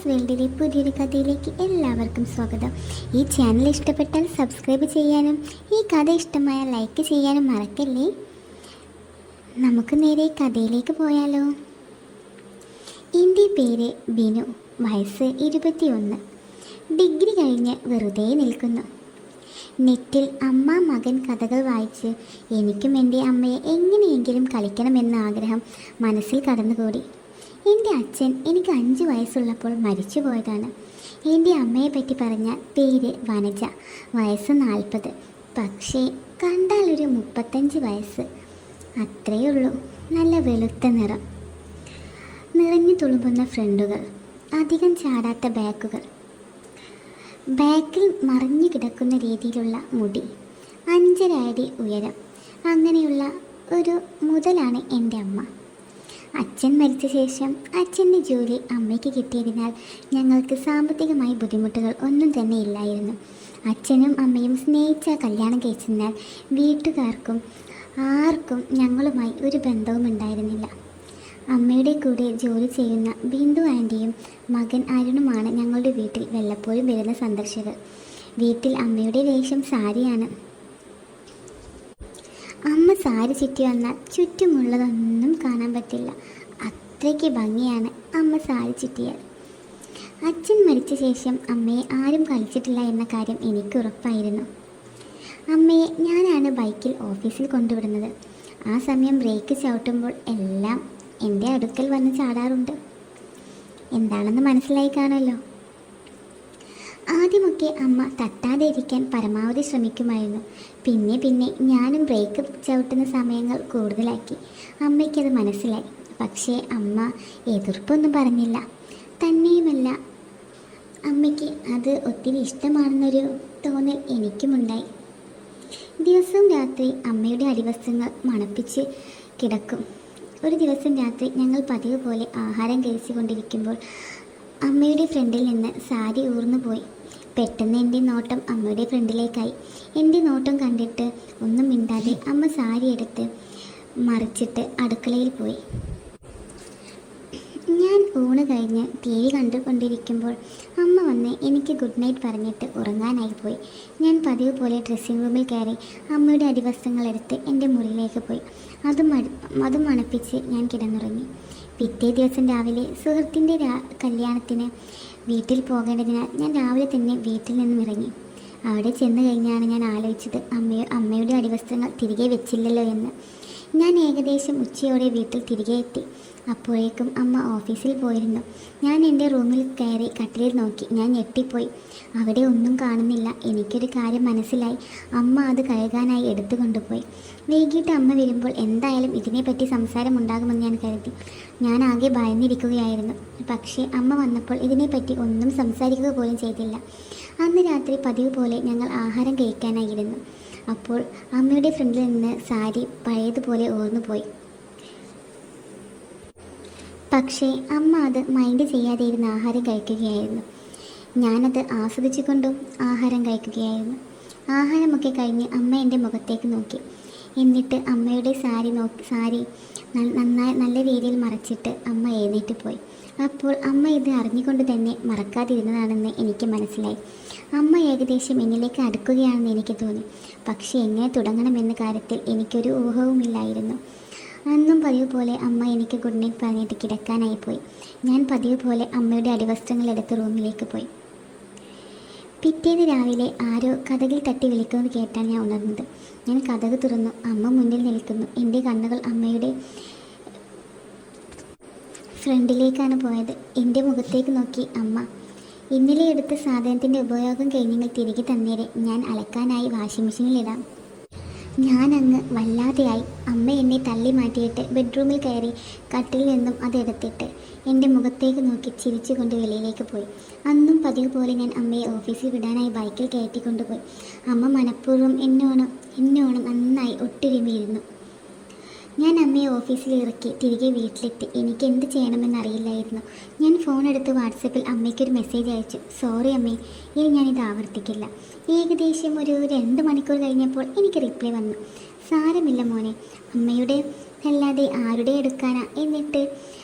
വേൾഡിലെ പുതിയൊരു കഥയിലേക്ക് എല്ലാവർക്കും സ്വാഗതം. ഈ ചാനൽ ഇഷ്ടപ്പെട്ടാൽ സബ്സ്ക്രൈബ് ചെയ്യാനും ഈ കഥ ഇഷ്ടമായ ലൈക്ക് ചെയ്യാനും മറക്കല്ലേ. നമുക്ക് നേരെ കഥയിലേക്ക് പോയാലോ. എൻ്റെ പേര് ബിനു, വയസ്സ് 21. ഡിഗ്രി കഴിഞ്ഞ് വെറുതെ നിൽക്കുന്നു. നെറ്റിൽ അമ്മ മകൻ കഥകൾ വായിച്ച് എനിക്കും എൻ്റെ അമ്മയെ എങ്ങനെയെങ്കിലും കളിക്കണമെന്ന ആഗ്രഹം മനസ്സിൽ കടന്നുകൂടി. എൻ്റെ അച്ഛൻ എനിക്ക് 5 വയസ്സുള്ളപ്പോൾ മരിച്ചു പോയതാണ്. എൻ്റെ അമ്മയെ പറ്റി പറഞ്ഞാൽ പേര് വനജ, വയസ്സ് 40, പക്ഷേ കണ്ടാലൊരു 35 വയസ്സ്, അത്രയേ ഉള്ളൂ. നല്ല വെളുത്ത നിറം, നിറഞ്ഞു തുളുമ്പുന്ന ഫ്രണ്ടുകൾ, അധികം ചാടാത്ത ബാക്കിൽ മറിഞ്ഞു കിടക്കുന്ന രീതിയിലുള്ള മുടി, 5.5 അടി ഉയരം. അങ്ങനെയുള്ള ഒരു മുതലാണ് എൻ്റെ അമ്മ. അച്ഛൻ മരിച്ച ശേഷം അച്ഛൻ്റെ ജോലി അമ്മയ്ക്ക് കിട്ടിയതിനാൽ ഞങ്ങൾക്ക് സാമ്പത്തികമായി ബുദ്ധിമുട്ടുകൾ ഒന്നും തന്നെ ഇല്ലായിരുന്നു. അച്ഛനും അമ്മയും സ്നേഹിച്ച കല്യാണം കഴിച്ചതിനാൽ വീട്ടുകാർക്കും ആർക്കും ഞങ്ങളുമായി ഒരു ബന്ധവും ഉണ്ടായിരുന്നില്ല. അമ്മയുടെ കൂടെ ജോലി ചെയ്യുന്ന ബിന്ദു ആൻറ്റിയും മകൻ അരുണുമാണ് ഞങ്ങളുടെ വീട്ടിൽ വല്ലപ്പോഴും വരുന്ന സന്ദർശകർ. വീട്ടിൽ അമ്മയുടെ വേഷം സാരിയാണ്. അമ്മ സാരി ചുറ്റി വന്നാൽ ചുറ്റുമുള്ളതൊന്നും കാണാൻ പറ്റില്ല, അത്രയ്ക്ക് ഭംഗിയാണ് അമ്മ സാരി ചുറ്റിയാൽ. അച്ഛൻ മരിച്ച ശേഷം അമ്മയെ ആരും കളിച്ചിട്ടില്ല എന്ന കാര്യം എനിക്ക് ഉറപ്പായിരുന്നു. അമ്മയെ ഞാനാണ് ബൈക്കിൽ ഓഫീസിൽ കൊണ്ടുവിടുന്നത്. ആ സമയം ബ്രേക്ക് ചവിട്ടുമ്പോൾ എല്ലാം എൻ്റെ അടുക്കൽ വന്ന് ചാടാറുണ്ട്. എന്താണെന്ന് മനസ്സിലായി കാണുമല്ലോ. ആദ്യമൊക്കെ അമ്മ തട്ടാതെ ഇരിക്കാൻ പരമാവധി ശ്രമിക്കുമായിരുന്നു. പിന്നെ ഞാനും ബ്രേക്ക് ചവിട്ടുന്ന സമയങ്ങൾ കൂടുതലാക്കി. അമ്മയ്ക്കത് മനസ്സിലായി. പക്ഷേ അമ്മ എതിർപ്പൊന്നും പറഞ്ഞില്ല. തന്നെയുമല്ല, അമ്മയ്ക്ക് അത് ഒത്തിരി ഇഷ്ടമാണെന്നൊരു തോന്നൽ എനിക്കുമുണ്ടായി. ദിവസവും രാത്രി അമ്മയുടെ അടിവസ്ത്രങ്ങൾ മണപ്പിച്ച് കിടക്കും. ഒരു ദിവസം രാത്രി ഞങ്ങൾ പതിവ് പോലെ ആഹാരം കഴിച്ചുകൊണ്ടിരിക്കുമ്പോൾ അമ്മയുടെ ഫ്രണ്ടിൽ നിന്ന് സാരി ഊർന്നു പോയി. പെട്ടെന്ന് എൻ്റെ നോട്ടം അമ്മയുടെ ഫ്രണ്ടിലേക്കായി. എൻ്റെ നോട്ടം കണ്ടിട്ട് ഒന്നും മിണ്ടാതെ അമ്മ സാരി എടുത്ത് മറിച്ചിട്ട് അടുക്കളയിൽ പോയി. ഞാൻ ഊണ് കഴിഞ്ഞ് TV കണ്ടുകൊണ്ടിരിക്കുമ്പോൾ അമ്മ വന്ന് എനിക്ക് ഗുഡ് നൈറ്റ് പറഞ്ഞിട്ട് ഉറങ്ങാനായി പോയി. ഞാൻ പതിവ് പോലെ ഡ്രസ്സിംഗ് റൂമിൽ കയറി അമ്മയുടെ അടിവസ്ത്രങ്ങളെടുത്ത് എൻ്റെ മുറിയിലേക്ക് പോയി. അതും മണപ്പിച്ച് ഞാൻ കിടന്നുറങ്ങി. പിറ്റേ ദിവസം രാവിലെ സുഹൃത്തിൻ്റെ കല്യാണത്തിന് വീട്ടിൽ പോകേണ്ടതിനാൽ ഞാൻ രാവിലെ തന്നെ വീട്ടിൽ നിന്നും ഇറങ്ങി. അവിടെ ചെന്ന് കഴിഞ്ഞാണ് ഞാൻ ആലോചിച്ചത് അമ്മയുടെ അടിവസ്ത്രങ്ങൾ തിരികെ വെച്ചില്ലല്ലോ എന്ന്. ഞാൻ ഏകദേശം ഉച്ചയോടെ വീട്ടിൽ തിരികെ എത്തി. അപ്പോഴേക്കും അമ്മ ഓഫീസിൽ പോയിരുന്നു. ഞാൻ എൻ്റെ റൂമിൽ കയറി കട്ടിലിൽ നോക്കി. ഞാൻ ഞെട്ടിപ്പോയി. അവിടെ ഒന്നും കാണുന്നില്ല. എനിക്കൊരു കാര്യം മനസ്സിലായി. അമ്മ അത് കഴുകാനായി എടുത്തു കൊണ്ടുപോയി. വൈകിട്ട് അമ്മ വരുമ്പോൾ എന്തായാലും ഇതിനെപ്പറ്റി സംസാരമുണ്ടാകുമെന്ന് ഞാൻ കരുതി. ഞാൻ ആകെ ഭയന്നിരിക്കുകയായിരുന്നു. പക്ഷേ അമ്മ വന്നപ്പോൾ ഇതിനെപ്പറ്റി ഒന്നും സംസാരിക്കുക പോലും ചെയ്തില്ല. അന്ന് രാത്രി പതിവ് പോലെ ഞങ്ങൾ ആഹാരം കഴിക്കാനായിരുന്നു. അപ്പോൾ അമ്മയുടെ ഫ്രണ്ടിൽ നിന്ന് സാരി പഴയതുപോലെ ഓർന്നുപോയി. പക്ഷേ അമ്മ അത് മൈൻഡ് ചെയ്യാതെ ഇരുന്ന് ആഹാരം കഴിക്കുകയായിരുന്നു. ഞാനത് ആസ്വദിച്ചുകൊണ്ടും ആഹാരം കഴിക്കുകയായിരുന്നു. ആഹാരമൊക്കെ കഴിഞ്ഞ് അമ്മ എൻ്റെ മുഖത്തേക്ക് നോക്കി. എന്നിട്ട് അമ്മയുടെ സാരി നല്ല രീതിയിൽ മറച്ചിട്ട് അമ്മ എഴുന്നേറ്റ് പോയി. അപ്പോൾ അമ്മ ഇത് അറിഞ്ഞുകൊണ്ട് തന്നെ മറക്കാതിരുന്നതാണെന്ന് എനിക്ക് മനസ്സിലായി. അമ്മ ഏകദേശം എന്നിലേക്ക് അടുക്കുകയാണെന്ന് എനിക്ക് തോന്നി. പക്ഷേ എങ്ങനെ തുടങ്ങണമെന്ന കാര്യത്തിൽ എനിക്കൊരു ഊഹവുമില്ലായിരുന്നു. അന്നും പതിവ് പോലെ അമ്മ എനിക്ക് ഗുഡ് നൈറ്റ് പറഞ്ഞിട്ട് കിടക്കാനായി പോയി. ഞാൻ പതിവ് പോലെ അമ്മയുടെ അടിവസ്ത്രങ്ങൾ എടുത്ത് റൂമിലേക്ക് പോയി. പിറ്റേന്ന് രാവിലെ ആരോ കതകിൽ തട്ടി വിളിക്കുന്നത് കേട്ടാണ് ഞാൻ ഉണർന്നത്. ഞാൻ കതക് തുറന്നു. അമ്മ മുന്നിൽ നിൽക്കുന്നു. എൻ്റെ കണ്ണുകൾ അമ്മയുടെ ഫ്രണ്ടിലേക്കാണ് പോയത്. എൻ്റെ മുഖത്തേക്ക് നോക്കി അമ്മ, ഇന്നലെ എടുത്ത സാധനത്തിൻ്റെ ഉപയോഗം കഴിഞ്ഞെങ്കിൽ തിരികെ തന്നേരെ, ഞാൻ അലക്കാനായി വാഷിംഗ് മെഷീനിലിടാം. ഞാനങ്ങ് വല്ലാതെയായി. അമ്മ എന്നെ തള്ളി മാറ്റിയിട്ട് ബെഡ്റൂമിൽ കയറി കട്ടിൽ നിന്നും അതെടുത്തിട്ട് എൻ്റെ മുഖത്തേക്ക് നോക്കി ചിരിച്ചുകൊണ്ട് വെളിയിലേക്ക് പോയി. അന്നും പതിവ് പോലെ ഞാൻ അമ്മയെ ഓഫീസിൽ വിടാനായി ബൈക്കിൽ കയറ്റിക്കൊണ്ടുപോയി. അമ്മ മനഃപൂർവ്വം എന്നോണം നന്നായി ഒട്ടുരുമിയിരുന്നു. ഞാൻ അമ്മയെ ഓഫീസിൽ ഇറക്കി തിരികെ വീട്ടിലെത്തി. എനിക്ക് എന്ത് ചെയ്യണമെന്നറിയില്ലായിരുന്നു. ഞാൻ ഫോൺ എടുത്ത് വാട്സപ്പിൽ അമ്മയ്ക്കൊരു മെസ്സേജ് അയച്ചു. സോറി അമ്മേ, ഇനി ഞാനിത് ആവർത്തിക്കില്ല. ഏകദേശം ഒരു 2 മണിക്കൂർ കഴിഞ്ഞപ്പോൾ എനിക്ക് റിപ്ലൈ വന്നു. സാരമില്ല മോനെ, അമ്മയുടെ അല്ലാതെ ആരുടെ എടുക്കാനാ? എന്നിട്ട്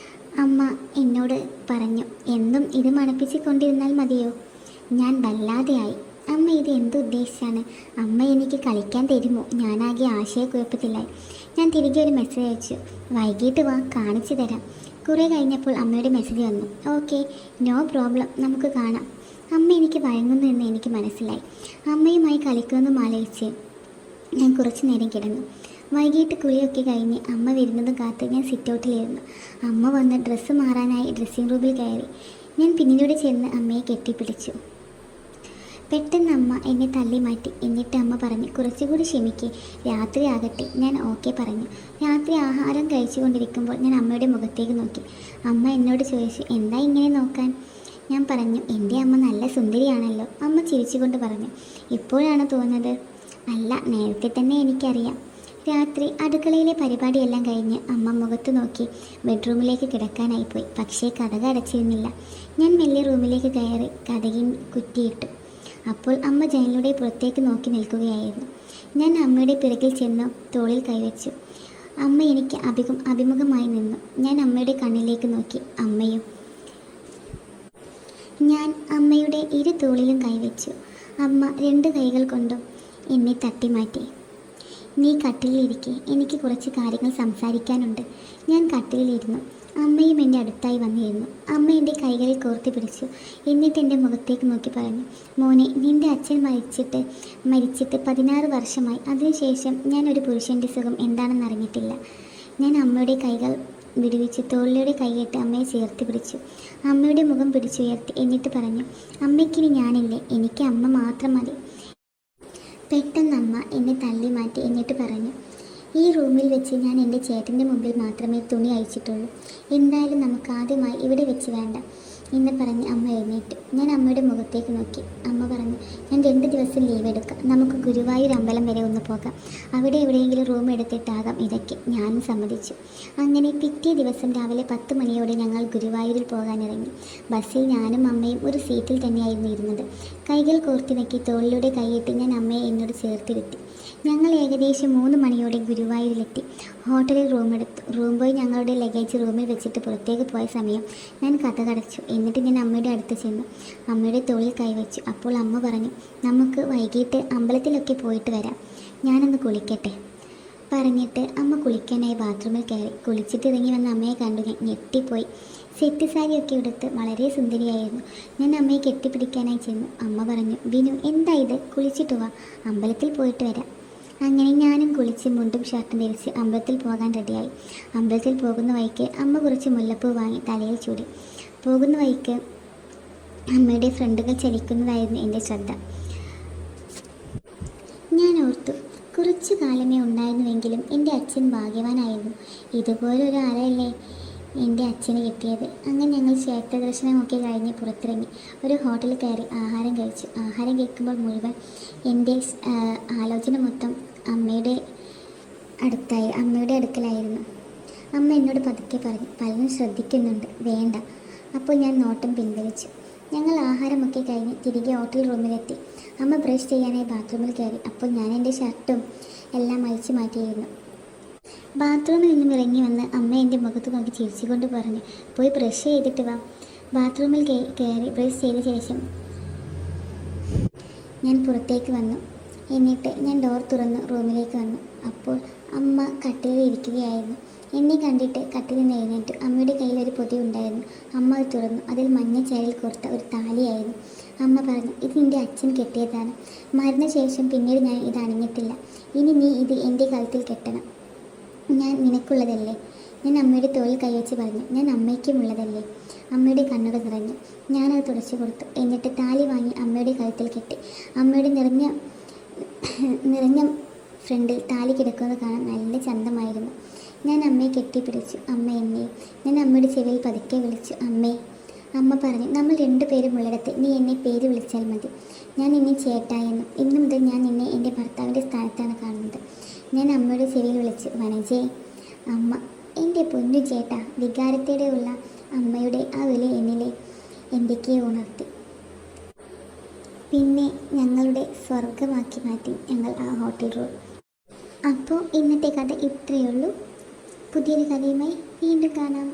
അമ്മ എന്നോട് പറഞ്ഞു, എന്നും ഇത് മണപ്പിച്ച് കൊണ്ടിരുന്നാൽ മതിയോ? ഞാൻ വല്ലാതെയായി. അമ്മ ഇത് എന്തുദ്ദേശിച്ചാണ്? അമ്മ എനിക്ക് കളിക്കാൻ തരുമോ? ഞാനാകെ ആശയക്കുഴപ്പത്തിലായി. ഞാൻ തിരികെ ഒരു മെസ്സേജ് അയച്ചു, വൈകിട്ട് വാ, കാണിച്ചു തരാം. കുറേ കഴിഞ്ഞപ്പോൾ അമ്മയുടെ മെസ്സേജ് വന്നു, ഓക്കെ, നോ പ്രോബ്ലം, നമുക്ക് കാണാം. അമ്മ എനിക്ക് വഴങ്ങുന്നു എന്ന് എനിക്ക് മനസ്സിലായി. അമ്മയുമായി കളിക്കുമെന്നും ആലോചിച്ച് ഞാൻ കുറച്ചു നേരം കിടന്നു. വൈകിട്ട് കുളിയൊക്കെ കഴിഞ്ഞ് അമ്മ വരുന്നതും കാത്ത് ഞാൻ സിറ്റൗട്ടിലിരുന്നു. അമ്മ വന്ന് ഡ്രസ്സ് മാറാനായി ഡ്രസ്സിംഗ് റൂമിൽ കയറി. ഞാൻ പിന്നിലൂടെ ചെന്ന് അമ്മയെ കെട്ടിപ്പിടിച്ചു. പെട്ടെന്ന് അമ്മ എന്നെ തള്ളി മാറ്റി. എന്നിട്ട് അമ്മ പറഞ്ഞു, കുറച്ചുകൂടി ക്ഷമിക്ക്, രാത്രി ആകട്ടെ. ഞാൻ ഓക്കെ പറഞ്ഞു. രാത്രി ആഹാരം കഴിച്ചുകൊണ്ടിരിക്കുമ്പോൾ ഞാൻ അമ്മയുടെ മുഖത്തേക്ക് നോക്കി. അമ്മ എന്നോട് ചോദിച്ചു, എന്താ ഇങ്ങനെ നോക്കാൻ? ഞാൻ പറഞ്ഞു, എൻ്റെ അമ്മ നല്ല സുന്ദരിയാണല്ലോ. അമ്മ ചിരിച്ചുകൊണ്ട് പറഞ്ഞു, ഇപ്പോഴാണ് തോന്നുന്നത്? അല്ല, നേരത്തെ തന്നെ എനിക്കറിയാം. രാത്രി അടുക്കളയിലെ പരിപാടിയെല്ലാം കഴിഞ്ഞ് അമ്മ മുഖത്ത് നോക്കി ബെഡ്റൂമിലേക്ക് കിടക്കാനായി പോയി. പക്ഷേ കതക് അടച്ചിരുന്നില്ല. ഞാൻ മെല്ലെ റൂമിലേക്ക് കയറി കതകിൻ കുറ്റിയിട്ടു. അപ്പോൾ അമ്മ ജനലിലൂടെ പുറത്തേക്ക് നോക്കി നിൽക്കുകയായിരുന്നു. ഞാൻ അമ്മയുടെ പിറകിൽ ചെന്ന് തോളിൽ കൈവച്ചു. അമ്മ എനിക്ക് അഭിമുഖമായി നിന്നു. ഞാൻ അമ്മയുടെ കണ്ണിലേക്ക് നോക്കി. അമ്മയും. ഞാൻ അമ്മയുടെ ഇരു തോളിലും കൈവച്ചു. അമ്മ രണ്ട് കൈകൾ കൊണ്ടും എന്നെ തട്ടി മാറ്റി. നീ കട്ടിലിരിക്കെ, എനിക്ക് കുറച്ച് കാര്യങ്ങൾ സംസാരിക്കാനുണ്ട്. ഞാൻ കട്ടിലിരുന്നു. അമ്മയും എൻ്റെ അടുത്തായി വന്നിരുന്നു. അമ്മ എൻ്റെ കൈകളിൽ കോർത്തി പിടിച്ചു. എന്നിട്ട് എൻ്റെ മുഖത്തേക്ക് നോക്കി പറഞ്ഞു, മോനെ, നിൻ്റെ അച്ഛൻ മരിച്ചിട്ട് 16 വർഷമായി. അതിനുശേഷം ഞാൻ ഒരു പുരുഷൻ്റെ സുഖം എന്താണെന്ന് അറിഞ്ഞിട്ടില്ല. ഞാൻ അമ്മയുടെ കൈകൾ വിടുവിച്ച് തോളിലൂടെ കൈയിട്ട് അമ്മയെ ചേർത്ത് പിടിച്ചു. അമ്മയുടെ മുഖം പിടിച്ചുയർത്തി. എന്നിട്ട് പറഞ്ഞു, അമ്മയ്ക്കിനി ഞാനില്ലേ, എനിക്ക് അമ്മ മാത്രം മതി. പെട്ടെന്ന് അമ്മ എന്നെ തള്ളി മാറ്റി. എന്നിട്ട് പറഞ്ഞു, ഈ റൂമിൽ വെച്ച് ഞാൻ എൻ്റെ ചേട്ടൻ്റെ മുമ്പിൽ മാത്രമേ തുണി അയച്ചിട്ടുള്ളൂ. എന്തായാലും നമുക്ക് ആദ്യമായി ഇവിടെ വെച്ച് വേണ്ട എന്ന് പറഞ്ഞ് അമ്മ എഴുന്നേറ്റു. ഞാൻ അമ്മയുടെ മുഖത്തേക്ക് നോക്കി. അമ്മ പറഞ്ഞു, ഞാൻ 2 ദിവസം ലീവ് എടുക്കാം. നമുക്ക് ഗുരുവായൂർ അമ്പലം വരെ ഒന്ന് പോകാം. അവിടെ എവിടെയെങ്കിലും റൂം എടുത്തിട്ടാകാം ഇതൊക്കെ. ഞാനും സമ്മതിച്ചു. അങ്ങനെ പിറ്റേ ദിവസം രാവിലെ 10 മണിയോടെ ഞങ്ങൾ ഗുരുവായൂരിൽ പോകാനിറങ്ങി. ബസ്സിൽ ഞാനും അമ്മയും ഒരു സീറ്റിൽ തന്നെയായിരുന്നു ഇരുന്നത്. കൈകൾ കോർത്തി വെക്കി തോളിലൂടെ കൈയിട്ട് ഞാൻ അമ്മയെ എന്നോട് ചേർത്തിരുത്തി. ഞങ്ങൾ ഏകദേശം 3 മണിയോടെ ഗുരുവായൂരിലെത്തി. ഹോട്ടലിൽ റൂമെടുത്തു. റൂം ബോയ് ഞങ്ങളുടെ ലഗേജ് റൂമിൽ വെച്ചിട്ട് പുറത്തേക്ക് പോയ സമയം ഞാൻ കതകടച്ചു. എന്നിട്ട് ഞാൻ അമ്മയുടെ അടുത്ത് ചെന്നു. അമ്മയുടെ തോളിൽ കൈവച്ചു. അപ്പോൾ അമ്മ പറഞ്ഞു, നമുക്ക് വൈകിട്ട് അമ്പലത്തിലൊക്കെ പോയിട്ട് വരാം, ഞാനൊന്ന് കുളിക്കട്ടെ. പറഞ്ഞിട്ട് അമ്മ കുളിക്കാനായി ബാത്റൂമിൽ കയറി. കുളിച്ചിട്ട് ഇറങ്ങി വന്ന അമ്മയെ കണ്ടു ഞാൻ ഞെട്ടിപ്പോയി. സെറ്റ് സാരിയൊക്കെ എടുത്ത് വളരെ സുന്ദരിയായിരുന്നു. ഞാൻ അമ്മയെ കെട്ടിപ്പിടിക്കാനായി ചെന്നു. അമ്മ പറഞ്ഞു, ബിനു, എന്താ ഇത്? കുളിച്ചിട്ട് വാ, അമ്പലത്തിൽ പോയിട്ട് വരാം. അങ്ങനെ ഞാനും കുളിച്ച് മുണ്ടും ഷർട്ടും ധരിച്ച് അമ്പലത്തിൽ പോകാൻ റെഡിയായി. അമ്പലത്തിൽ പോകുന്ന വഴിക്ക് അമ്മ കുറച്ച് മുല്ലപ്പൂ വാങ്ങി തലയിൽ ചൂടി. പോകുന്ന വഴിക്ക് അമ്മയുടെ ഫ്രണ്ടുകൾ ചലിക്കുന്നതായിരുന്നു എൻ്റെ ശ്രദ്ധ. ഞാൻ ഓർത്തു, കുറച്ചു കാലമേ ഉണ്ടായിരുന്നുവെങ്കിലും എൻ്റെ അച്ഛൻ ഭാഗ്യവാനായിരുന്നു. ഇതുപോലൊരു ആരല്ലേ എൻ്റെ അച്ഛന് കിട്ടിയത്. അങ്ങനെ ഞങ്ങൾ ക്ഷേത്ര ദർശനമൊക്കെ കഴിഞ്ഞ് പുറത്തിറങ്ങി ഒരു ഹോട്ടലിൽ കയറി ആഹാരം കഴിച്ചു. ആഹാരം കഴിക്കുമ്പോൾ മുഴുവൻ എൻ്റെ ആലോചന മൊത്തം അമ്മയുടെ അടുക്കലായിരുന്നു. അമ്മ എന്നോട് പതുക്കെ പറഞ്ഞു, പലരും ശ്രദ്ധിക്കുന്നുണ്ട്, വേണ്ട. അപ്പോൾ ഞാൻ നോട്ടം പിൻവലിച്ചു. ഞങ്ങൾ ആഹാരമൊക്കെ കഴിഞ്ഞ് തിരികെ ഹോട്ടൽ റൂമിലെത്തി. അമ്മ ബ്രഷ് ചെയ്യാനായി ബാത്റൂമിൽ കയറി. അപ്പോൾ ഞാൻ എൻ്റെ ഷർട്ടും എല്ലാം അഴിച്ചു മാറ്റിയിരുന്നു. ബാത്റൂമിൽ നിന്നും ഇറങ്ങി വന്ന് അമ്മ എൻ്റെ മുഖത്ത് നോക്കി ചിരിച്ചുകൊണ്ട് പറഞ്ഞു, പോയി ബ്രഷ് ചെയ്തിട്ട് വാ. ബാത്റൂമിൽ കയറി ബ്രഷ് ചെയ്ത ശേഷം ഞാൻ പുറത്തേക്ക് വന്നു. എന്നിട്ട് ഞാൻ ഡോർ തുറന്ന് റൂമിലേക്ക് വന്നു. അപ്പോൾ അമ്മ കട്ടിലിൽ ഇരിക്കുകയായിരുന്നു. എന്നെ കണ്ടിട്ട് കട്ടിലിൽ നിന്ന് എഴുന്നേറ്റു. അമ്മയുടെ കയ്യിൽ ഒരു പൊതി ഉണ്ടായിരുന്നു. അമ്മ അത് തുറന്നു. അതിൽ മഞ്ഞ ചരൽ കോർത്ത ഒരു താലിയായിരുന്നു. അമ്മ പറഞ്ഞു, ഇത് നിൻ്റെ അച്ഛൻ കെട്ടിയതാണ്. മരണശേഷം പിന്നീട് ഞാൻ ഇത് അണിഞ്ഞിട്ടില്ല. ഇനി നീ ഇത് എൻ്റെ കഴുത്തിൽ കെട്ടണം. ഞാൻ നിനക്കുള്ളതല്ലേ? ഞാൻ അമ്മയുടെ തോളിൽ കൈവച്ച് പറഞ്ഞു, ഞാൻ അമ്മയ്ക്കുമുള്ളതല്ലേ? അമ്മയുടെ കണ്ണുകൾ നിറഞ്ഞു. ഞാനത് തുടച്ചു കൊടുത്തു. എന്നിട്ട് താലി വാങ്ങി അമ്മയുടെ കഴുത്തിൽ കെട്ടി. അമ്മയുടെ നിറഞ്ഞ ഫ്രണ്ടിൽ താലി കിടക്കുന്നത് കാണാൻ നല്ല ചന്തമായിരുന്നു. ഞാൻ അമ്മയെ കെട്ടിപ്പിടിച്ചു. അമ്മ എന്നെയും. ഞാൻ അമ്മയുടെ ചെവിയിൽ പതുക്കെ വിളിച്ചു, അമ്മേ. അമ്മ പറഞ്ഞു, നമ്മൾ 2 പേരും ഉള്ളിടത്ത് നീ എന്നെ പേര് വിളിച്ചാൽ മതി. ഞാൻ നിന്നെ ചേട്ടായെന്നും. ഇന്നു മുതൽ ഞാൻ നിന്നെ എൻ്റെ ഭർത്താവിൻ്റെ സ്ഥാനത്താണ് കാണുന്നത്. ഞാൻ അമ്മയുടെ ചെവിയിൽ വിളിച്ചു, വനജേ. അമ്മ, എൻ്റെ പൊന്നു ചേട്ടാ. വികാരത്തോടെയുള്ള അമ്മയുടെ ആ വിളി എന്നിലെ എന്തൊക്കെയോ ഉണർത്തി. പിന്നെ ഞങ്ങളുടെ സ്വർഗമാക്കി മാറ്റി ഞങ്ങൾ ആ ഹോട്ടൽ റൂം. അപ്പോൾ ഇന്നത്തെ കഥ ഇത്രയേ ഉള്ളൂ. പുതിയൊരു കഥയുമായി വീണ്ടും കാണാം.